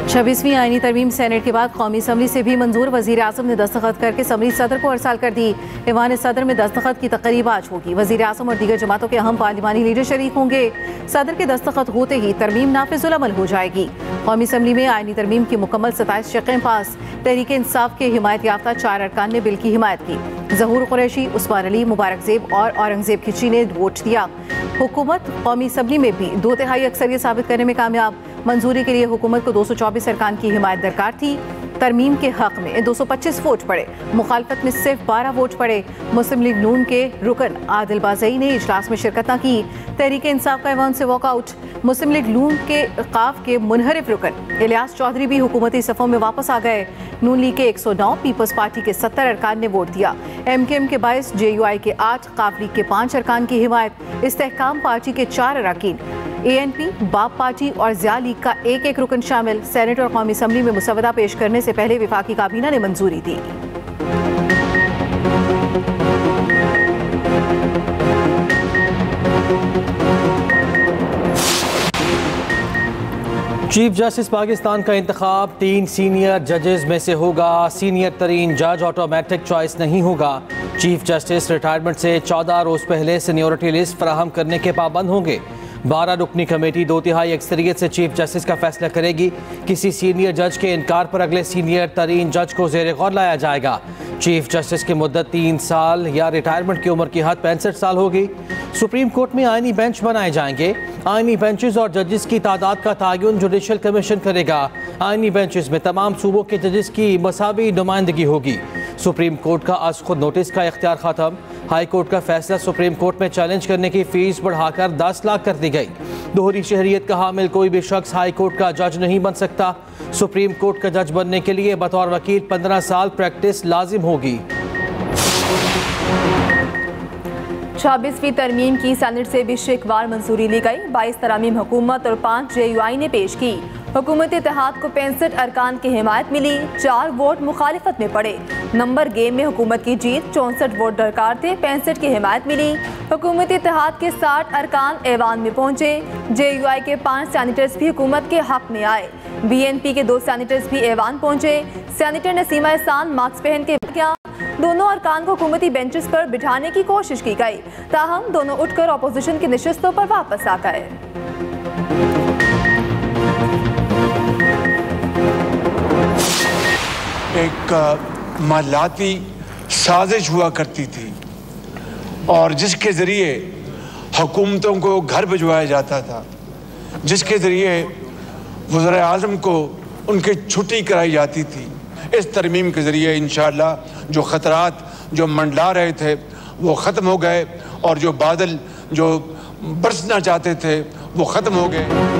26वीं आईनी तरमीम सेनेट के बाद कौमी असम्बली से भी मंजूर। वजीर आजम ने दस्तखत करके असम्बली सदर को अरसाल कर दी। ईवान सदर में दस्तखत की तकरीब आज होगी। वजीर आजम और दीगर जमातों के अहम पार्लिमानी लीडर शरीक होंगे। सदर के दस्तखत होते ही तरमीम नाफिजुल अमल हो जाएगी। कौमी असम्बली में आईनी तरमीम की मुकम्मल 27 शिक़ें पास। तहरीक इंसाफ के हिमायत याफ्ता 4 अरकान ने बिल की हिमायत की। ज़हूर कुरैशी, उस्मान अली, मुबारक ज़ेब और औरंगज़ेब खिची ने वोट दिया। हुकूमत कौमी असम्बली में भी 2/3 अक्सरियत साबित करने में कामयाब। मंजूरी के लिए हुकूमत को 224 अरकान की हिमायत दरकार थी। तरमीम के हक में 225 वोट पड़े, मुखालफत में सिर्फ 12 वोट पड़े। मुस्लिम लीग नून के रुकन आदिल बाज़ई ने इजलास में शिरकत न की। तहरीक इंसाफ का ऐवान से वॉकआउट। मुस्लिम लीग नून के काफ के मुनहरिफ रुकन इलियास चौधरी भी हुकूमती सफ़ों में वापस आ गए। नून लीग के 109, पीपल्स पार्टी के 70 अरकान ने वोट दिया। MKM के 22, JUI के 8, काफ लीग के 5 अरकान की हिमायत। इस्तेहकाम पार्टी के 4 अरकान, ANP, बाप पार्टी और ज़िया लीग का एक रुकन शामिल। सेनेट और कौमी असम्बली में मुसवदा पेश करने से पहले विफाकी काबीना ने मंजूरी दी। चीफ जस्टिस पाकिस्तान का इंतखाब 3 सीनियर जजेस में से होगा। सीनियर तरीन जज ऑटोमेटिक चॉइस नहीं होगा। चीफ जस्टिस रिटायरमेंट से 14 रोज पहले सीनियोरिटी लिस्ट फराहम करने के पाबंद होंगे। 12 रुकनी कमेटी 2/3 अक्सरियत से चीफ जस्टिस का फैसला करेगी। किसी सीनियर जज के इनकार पर अगले सीनियर तरीन जज को ज़ेरे गौर लाया जाएगा। चीफ जस्टिस की मुद्दत 3 साल या रिटायरमेंट की उम्र की हद 65 साल होगी। सुप्रीम कोर्ट में आईनी बेंच बनाए जाएंगे। आईनी बेंचेस और जजेस की तादाद का तयन जुडिशल कमीशन करेगा। आईनी बेंचेस में तमाम सूबों के जजेस की मसावी नुमाइंदगी होगी। सुप्रीम कोर्ट का आज खुद नोटिस का इख्तियार खत्म। हाई कोर्ट का फैसला सुप्रीम कोर्ट में चैलेंज करने की फीस बढ़ाकर 10 लाख कर दी गई। दोहरी शहरियत का हामिल कोई भी शख्स हाई कोर्ट का जज नहीं बन सकता। सुप्रीम कोर्ट का जज बनने के लिए बतौर वकील 15 साल प्रैक्टिस लाजिम होगी। 26वीं तरमीम की सेनेट से भी शिकवार मंजूरी ली गई। 22 तरामीम हुकूमत और 5 JUI ने पेश की। हुकूमत इत्तेहाद को 65 अरकान की हिमायत मिली। 4 वोट मुखालिफत में पड़े। नंबर गेम में हुकूमत की जीत। 64 वोट दरकार थे, 65 की हिमायत मिली। हुकूमत इत्तेहाद के 60 अरकान ऐवान में पहुंचे। JUI के 5 सैनिटर्स भी हुकूमत के हक में आए। BNP के 2 सैनिटर्स भी ऐवान पहुंचे। सैनिटर नसीमा एहसान मास्क पहन के गया। दोनों अरकान को हुकूमती बेंचेस पर बिठाने की कोशिश की गई, ताहम दोनों उठकर अपोजिशन की नशिस्तों पर वापस आ गए। एक मालाती साजिश हुआ करती थी और जिसके ज़रिए हुकूमतों को घर भिजवाया जाता था, जिसके ज़रिए वज़ीर आज़म को उनकी छुट्टी कराई जाती थी। इस तरमीम के ज़रिए इंशाअल्लाह जो ख़तरात जो मंडला रहे थे वो ख़त्म हो गए और जो बादल जो बरसना चाहते थे वो ख़त्म हो गए।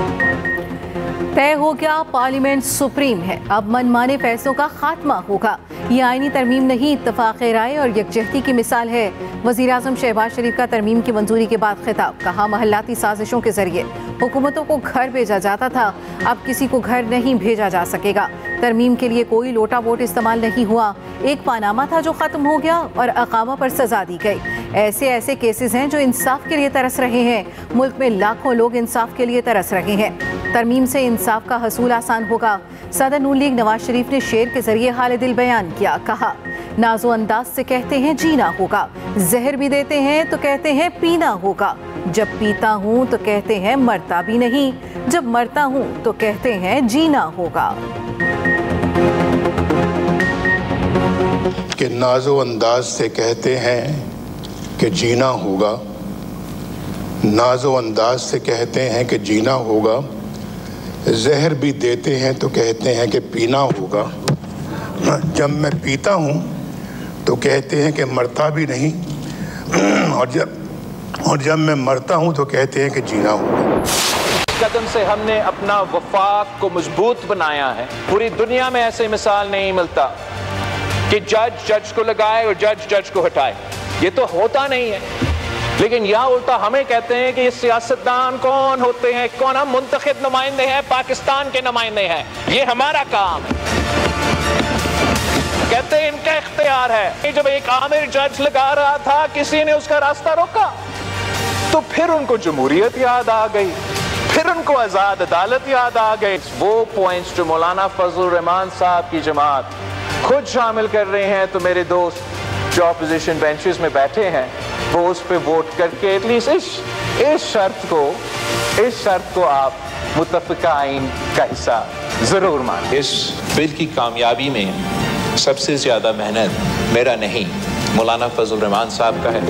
तय हो गया, पार्लियामेंट सुप्रीम है। अब मनमाने फैसलों का खात्मा होगा। ये आईनी तरमीम नहीं, इत्तफाक़ राय और यकजहती की मिसाल है। वज़ीर आज़म शहबाज शरीफ का तरमीम की मंजूरी के बाद खिताब। कहा, महल्लाती साजिशों के जरिए हुकूमतों को घर भेजा जाता था, अब किसी को घर नहीं भेजा जा सकेगा। तरमीम के लिए कोई लोटा वोट इस्तेमाल नहीं हुआ। एक पानामा था जो ख़त्म हो गया और अकामा पर सजा दी गई। ऐसे केसेस हैं जो इंसाफ के लिए तरस रहे हैं। मुल्क में लाखों लोग इंसाफ के लिए तरस रहे हैं। तरमीम से इंसाफ का हसूल आसान होगा। सदर नून लीग नवाज शरीफ ने शेर के जरिए हाल दिल बयान किया। कहा, नाजो अंदाज से कहते हैं जीना होगा, जहर भी देते हैं तो कहते हैं पीना होगा। जब पीता हूँ तो कहते हैं मरता भी नहीं, जब मरता हूँ तो कहते हैं जीना होगा। कि नाजो अंदाज से कहते हैं कि जीना होगा, नाजो अंदाज से कहते हैं कि जीना होगा, जहर भी देते हैं तो कहते हैं कि पीना होगा। जब मैं पीता हूँ तो कहते हैं कि मरता भी नहीं, और जब मैं मरता हूँ तो कहते हैं कि जीना होगा। कदम से हमने अपना वफाक को मजबूत बनाया है। पूरी दुनिया में ऐसे मिसाल नहीं मिलता कि जज जज को लगाए और जज जज को हटाए। ये तो होता नहीं है। लेकिन यहाँ उल्टा हमें कहते हैं कि ये सियासतदान कौन होते हैं, कौन हम मुंतखब नुमाइंदे हैं, पाकिस्तान के नुमाइंदे हैं, ये हमारा काम है। कहते हैं इनका इख्तियार है। जब एक आमिर जज लगा रहा था, किसी ने उसका रास्ता रोका तो फिर उनको जमहूरियत याद आ गई। फिर उनको आज़ाद अदालत याद आ गए। वो पॉइंट्स जो मौलाना फजल रहमान साहब की जमात खुद शामिल कर रहे हैं, तो मेरे दोस्त जो अपोजिशन बेंचेस में बैठे हैं वो उस पर वोट करके एटलीस्ट इस शर्त को आप मुत्तफ़िक़ा आइन का हिस्सा ज़रूर मानें। इस बिल की कामयाबी में सबसे ज़्यादा मेहनत मेरा नहीं, मौलाना फजल रहमान साहब का है।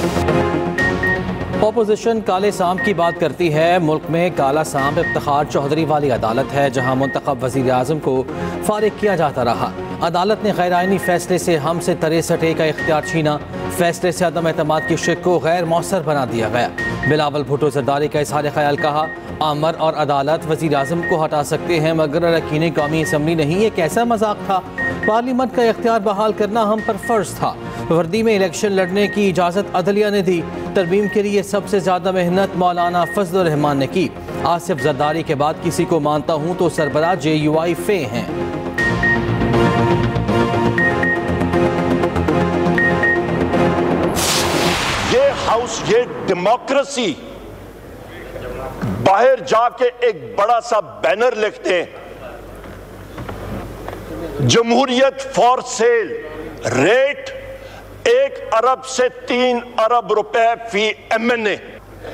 ऑपोजिशन काले सांप की बात करती है। मुल्क में काला सांप इफ्तिखार चौधरी वाली अदालत है, जहां मुंतखब वज़ीर आज़म को फारिग किया जाता रहा। अदालत ने गैर आइनी फैसले से हमसे 63A का इख्तियार छीना। फैसले से अदम एतमाद की शिक को गैर मौसर बना दिया गया। बिलावल भुट्टो ज़रदारी का इज़हार ख्याल कहा, आमर और अदालत वज़ीर आज़म को हटा सकते हैं मगर अरकान कौमी असम्बली नहीं। ये कैसा मजाक था? पार्लियामेंट का इख्तियार बहाल करना हम पर फ़र्ज था। वर्दी में इलेक्शन लड़ने की इजाज़त अदलिया ने दी। तरमीम के लिए सबसे ज़्यादा मेहनत मौलाना फजल रहमान ने की। आसिफ जरदारी के बाद किसी को मानता हूँ तो सरबराह JUI फे हैं। ये हाउस, ये डेमोक्रेसी, बाहर जाके एक बड़ा सा बैनर लिखते हैं, जमहूरियत फॉर सेल, रेट 1 अरब से 3 अरब रुपए फी MNA।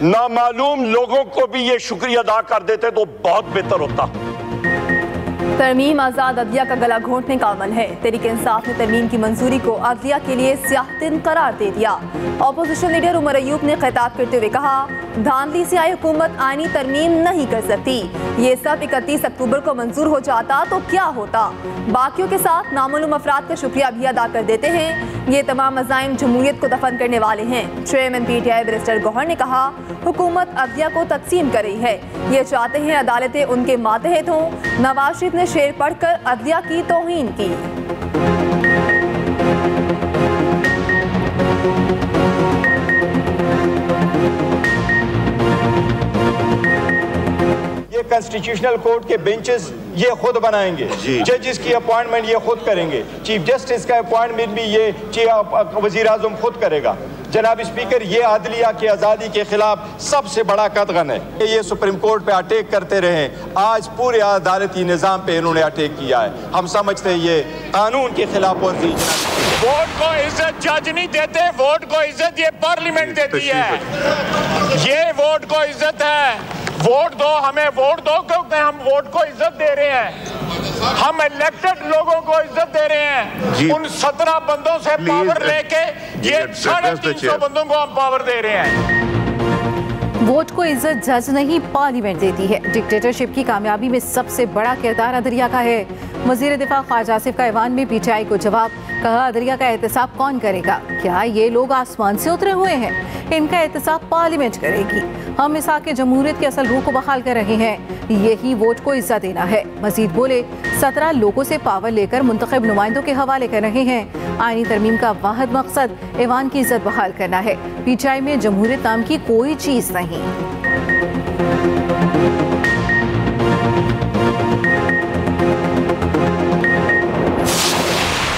नामालूम लोगों को भी ये शुक्रिया अदा कर देते तो बहुत बेहतर होता। तरमीम आज़ाद अदलिया का गला घोंटने का अमल है। तहरीक इंसाफ ने तरमीम की मंजूरी को अदलिया के लिए स्याह दिन करार दे दिया। अपोजिशन लीडर उमर अयूब ने खिताब करते हुए कहा, धांधली से आई हुकूमत आईनी तरमीम नहीं कर सकती। ये सब 31 अक्टूबर को मंजूर हो जाता तो क्या होता। बाकियों के साथ नामालूम अफराद का शुक्रिया भी अदा कर देते हैं। ये तमाम अज़ाइम जमहूरियत को दफन करने वाले हैं। चेयरमैन PTI बैरिस्टर गौहर ने कहा, हुकूमत अदलिया को तकसीम कर रही है। ये चाहते हैं अदालतें उनके मातहत हों। नवाज शरीफ ने शेर पढ़कर अदलिया की तौहीन की। ये कॉन्स्टिट्यूशनल कोर्ट के बेंचेस ये खुद बनाएंगे, जजेस की अपॉइंटमेंट ये खुद करेंगे, चीफ जस्टिस का अपॉइंटमेंट भी ये वजीर आजम खुद करेगा। जनाब स्पीकर, ये अदलिया की आज़ादी के खिलाफ सबसे बड़ा कदगन है। ये सुप्रीम कोर्ट पे अटैक करते रहे, आज पूरे अदालती निज़ाम पे इन्होंने अटैक किया है। हम समझते हैं ये कानून की खिलाफ वर्जी। वोट को इज्जत जज नहीं देते, वोट को इज्जत ये पार्लियामेंट देती है। ये वोट को इज्जत है। वोट दो, हमें वोट दो, क्योंकि हम वोट को इज्जत दे रहे हैं। हम इलेक्टेड लोगों को इज्जत दे रहे हैं। उन 17 बंदों से पावर लेके ये 350 बंदों को हम पावर दे रहे हैं। वोट को इज्जत जज नहीं पार्लियामेंट देती है। डिक्टेटरशिप की कामयाबी में सबसे बड़ा किरदार अदलिया का है। वजीर दिफा ख्वाजा आसिफ का ऐवान में PTI को जवाब, कहा अदलिया का एहतसाब कौन करेगा? क्या ये लोग आसमान से उतरे हुए हैं? इनका एहतसाब पार्लियामेंट करेगी। हम मिसाक जमहूरियत की असल रूह को बहाल कर रहे हैं। यही वोट को इज्जत देना है। मजीद बोले, 17 लोगों से पावर लेकर मुंतखब नुमाइंदों के हवाले कर रहे हैं। आईनी तरमीम का वाहिद मकसद ऐवान की इज्जत बहाल करना है। PTI में जमहूरियत नाम की कोई चीज नहीं।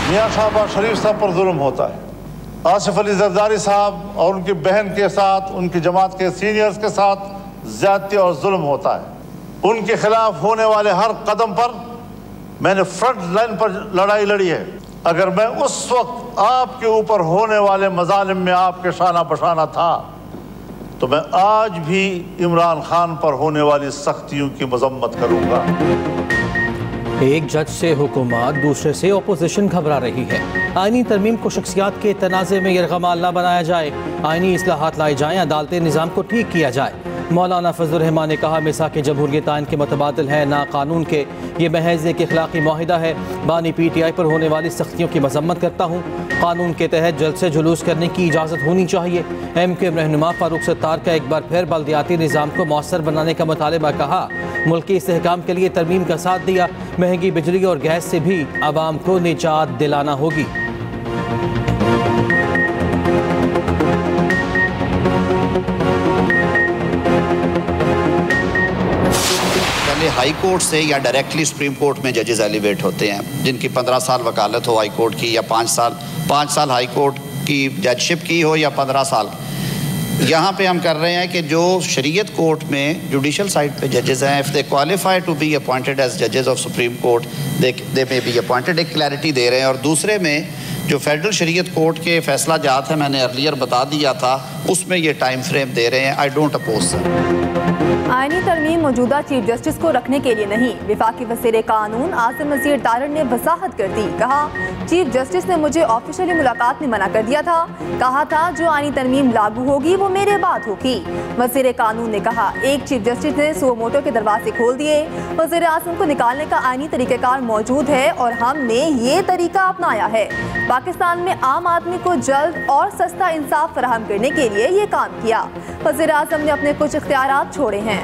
मियां साहब शरीफ साहब पर जुल्म होता है। आसिफ अली जरदारी साहब और उनकी बहन के साथ, उनकी जमात के सीनियर्स के साथ ज्यादती और जुल्म होता है। उनके खिलाफ होने वाले हर कदम पर मैंने फ्रंट लाइन पर लड़ाई लड़ी है। अगर मैं उस वक्त आपके ऊपर होने वाले मजालिम में आपके शाना बशाना था तो मैं आज भी इमरान खान पर होने वाली सख्तियों की मजम्मत करूंगा। एक जज से हुकूमत, दूसरे से अपोजिशन घबरा रही है। आईनी तरमीम को शख्सियात के तनाज़े में यरगमाल न बनाया जाए। आईनी इस्लाहात लाई जाएँ, अदालती निज़ाम को ठीक किया जाए। मौलाना फजल रहमान ने कहा, मिसाक जमहूरियत आइन के मुतबादिल है ना कानून के। ये महज एक इखलाकी माहिदा है। बानी PTI पर होने वाली सख्तियों की मजम्मत करता हूँ। कानून के तहत जल्द से जुलूस करने की इजाज़त होनी चाहिए। MQ रहनुमा फारूक सत्तार का एक बार फिर बल्दियाती निज़ाम को मौसर बनाने का मुतालबा कहा। मुल्की इस्तेहकाम के लिए तरमीम का साथ दिया। महंगी बिजली और गैस से भी आवाम को निजात दिलाना होगी। पहले हाई कोर्ट से या डायरेक्टली सुप्रीम कोर्ट में जजेस एलिवेट होते हैं, जिनकी 15 साल वकालत हो हाई कोर्ट की, या 5 साल हाई कोर्ट की जजशिप की हो, या 15 साल। यहाँ पे हम कर रहे हैं कि जो शरीयत कोर्ट में जुडिशल साइड पे जजेस हैं, if they qualify to be appointed as जजेस of Supreme Court they may be appointed, एक क्लैरिटी दे रहे हैं। और दूसरे में जो फेडरल शरीयत कोर्ट के फैसला जात है, मैंने अर्लियर बता दिया था, उसमें ये टाइम फ्रेम दे रहे हैं। I don't oppose sir. आईनी तरमीम मौजूदा चीफ जस्टिस को रखने के लिए नहीं, वफाकी वज़ीर कानून आसिम नज़ीर तारड़ ने वजाहत कर दी। कहा, चीफ जस्टिस ने मुझे ऑफिशियली मुलाकात में मना कर दिया था, कहा था जो आईनी तरमीम लागू होगी वो मेरे बाद होगी। वज़ीर कानून ने कहा, एक चीफ जस्टिस ने सुओ मोटो के दरवाजे खोल दिए, वज़ीर आज़म को निकालने का आईनी तरीक़ाकार मौजूद है और हमने ये तरीका अपनाया है। पाकिस्तान में आम आदमी को जल्द और सस्ता इंसाफ फराहम करने के लिए ये काम किया। वज़ीर आज़म ने अपने कुछ इख्तियारात छोड़े हैं।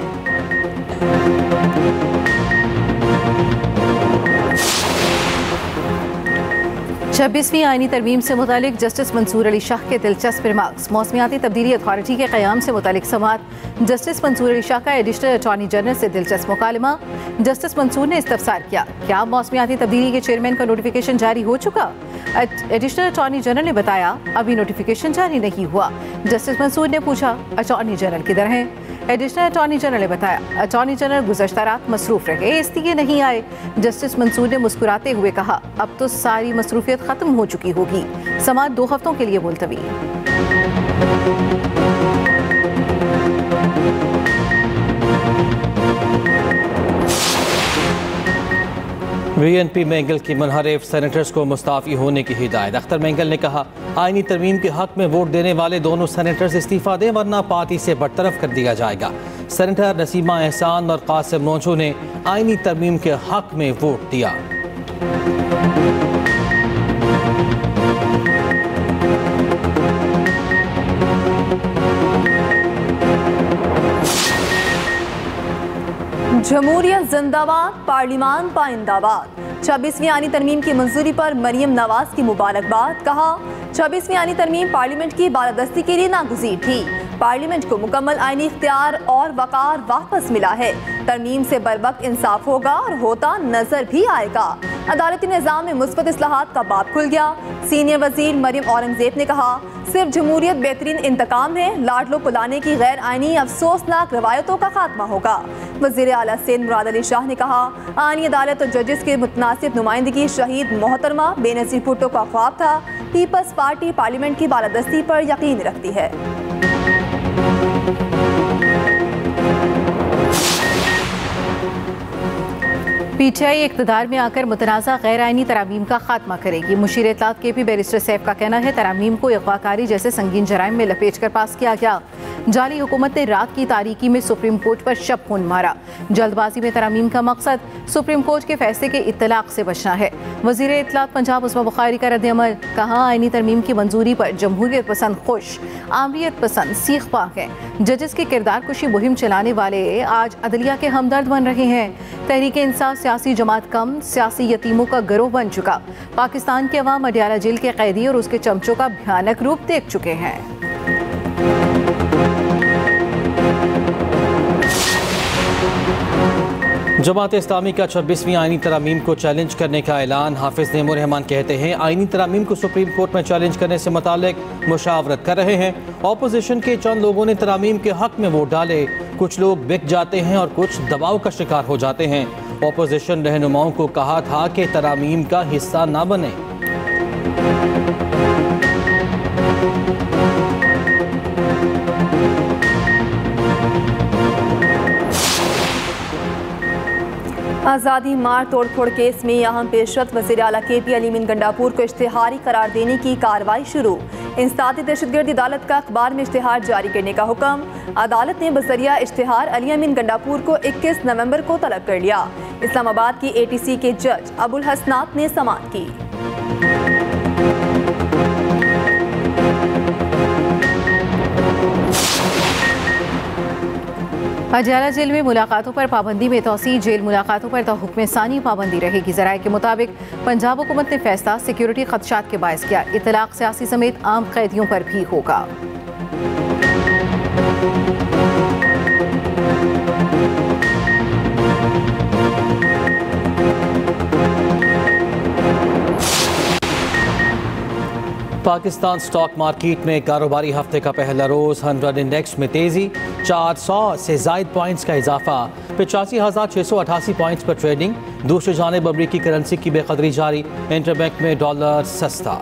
26वीं आईनी तरमीम से मुतालिक जस्टिस मंसूर अली शाह के दिलचस्प रिमार्क्स। मौसमियाती तब्दीली अथॉरिटी के क़याम से मुतालिक समाअत। जस्टिस मंसूर अली शाह का एडिशनल अटॉर्नी जनरल से दिलचस्प मुकालमा। जस्टिस मंसूर ने इस्तफसार किया, क्या मौसमियाती तब्दीली के चेयरमैन का नोटिफिकेशन जारी हो चुका? एडिशनल अटॉर्नी जनरल ने बताया, अभी नोटिफिकेशन जारी नहीं हुआ। जस्टिस मंसूर ने पूछा, अटॉर्नी जनरल किधर हैं? एडिशनल अटॉर्नी जनरल ने बताया, अटॉर्नी जनरल गुज़श्ता रात मसरूफ़ रहे इसलिए नहीं आए। जस्टिस मंसूर ने मुस्कुराते हुए कहा, अब तो सारी मसरूफियत ख़त्म हो चुकी होगी। समाअत 2 हफ्तों के लिए मुलतवी। VNP मेंगल की मुनहरिफ सेनेटर्स को मुस्ताफ़ी होने की हिदायत। अख्तर मेंगल ने कहा, आईनी तरमीम के हक में वोट देने वाले दोनों सेनेटर्स इस्तीफ़ा दें वरना पार्टी से बरतरफ कर दिया जाएगा। सेनेटर नसीमा एहसान और कासिम नोंचो ने आईनी तरमीम के हक में वोट दिया। जमहूरियत जिंदाबाद, पार्लिमान पाइंदाबाद। 26वीं आईनी तरमीम की मंजूरी पर मरियम नवाज की मुबारकबाद। कहा, 26वीं आईनी तरमीम पार्लियामेंट की बालादस्ती के लिए नागुज़ीर थी। पार्लियामेंट को मुकम्मल आईनी इख्तियार और वक़ार वापस मिला है। तरमीम से बरवक्त इंसाफ होगा और होता नजर भी आएगा। अदालती निज़ाम में मुस्बत इस्लाहात का बाब खुल गया। सीनियर वजीर मरियम औरंगजेब ने कहा, सिर्फ जमहूरियत बेहतरीन इंतकाम है, लाडलों को लाने की गैर आईनी अफसोसनाक रवायतों का खात्मा होगा। वज़ीर आला सिंध मुराद अली शाह ने कहा, आईनी अदालत और जजेस की मुतनासिब नुमाइंदगी शहीद मोहतरमा बेनज़ीर भुट्टो का ख्वाब था। पीपल्स पार्टी पार्लियामेंट की बालादस्ती पर यकीन रखती है। PTI इक़्तिदार में आकर मुतनाज़ा गैर आईनी तरामीम का खात्मा करेगी। मुशीर इत्तलात KP बैरिस्टर सैफ का कहना है, तरामीम को अगवाकारी जैसे संगीन जराइम में लपेट कर पास किया गया। जाली हुकूमत ने रात की तारीकी में सुप्रीम कोर्ट पर शब खून मारा। जल्दबाजी में तरामीम का मकसद सुप्रीम कोर्ट के फैसले के इत्तलाक से बचना है। वज़ीर इत्तलात पंजाब उस्मा बुखारी का रद्द-ए-अमल। कहा, आईनी तरमीम की मंजूरी पर जमहूरियत पसंद खुश, आमरीत पसंद सीख पा हैं। जजेस की किरदार कुशी मुहिम चलाने वाले आज अदलिया के हमदर्द बन रहे हैं। तहरीक इंसाफ सियासी जमात कम, सियासी यतीमों का गिरोह बन चुका। पाकिस्तान के अवाम अडयाला जेल के कैदी और उसके चमचों का भयानक रूप देख चुके हैं। जमात इस्लामी का 26वीं आईनी तरामीम को चैलेंज करने का ऐलान। हाफिज नेमो रहमान कहते हैं, आईनी तरामीम को सुप्रीम कोर्ट में चैलेंज करने से मुतालिक मुशावरत कर रहे हैं। ऑपोजिशन के चंद लोगों ने तरामीम के हक में वोट डाले। कुछ लोग बिक जाते हैं और कुछ दबाव का शिकार हो जाते हैं। ऑपोजिशन रहनुमाओं को कहा था कि तरामीम का हिस्सा ना बने। आज़ादी मार तोड़ फोड़ केस में अहम पेशरफ वज़ीर आला KP अली अमीन गंडापुर को इश्तिहारी करार देने की कार्रवाई शुरू। इंसदाद दहशतगर्दी अदालत का अखबार में इश्तिहार जारी करने का हुक्म। अदालत ने बज़रिया इश्तिहार अली अमीन गंडापुर को 21 नवंबर को तलब कर लिया। इस्लामाबाद की ATC के जज अबुल हसनात ने समाअत की। अडयाला जेल में मुलाकातों पर पाबंदी में तौसी। जेल मुलाकातों पर हुक्म सानी पाबंदी रहेगी। ज़राए के मुताबिक पंजाब हुकूमत ने फैसला सिक्योरिटी खदशात के बायस किया। इतलाक सियासी समेत आम कैदियों पर भी होगा। पाकिस्तान स्टॉक मार्केट में कारोबारी हफ्ते का पहला रोज 100 इंडेक्स में तेजी, 400 से जायद पॉइंट्स का इजाफा, 85,688 पॉइंट्स पर ट्रेडिंग। दूसरी जानिब अमरीकी करेंसी की बेकदरी जारी, इंटरबैंक में डॉलर सस्ता।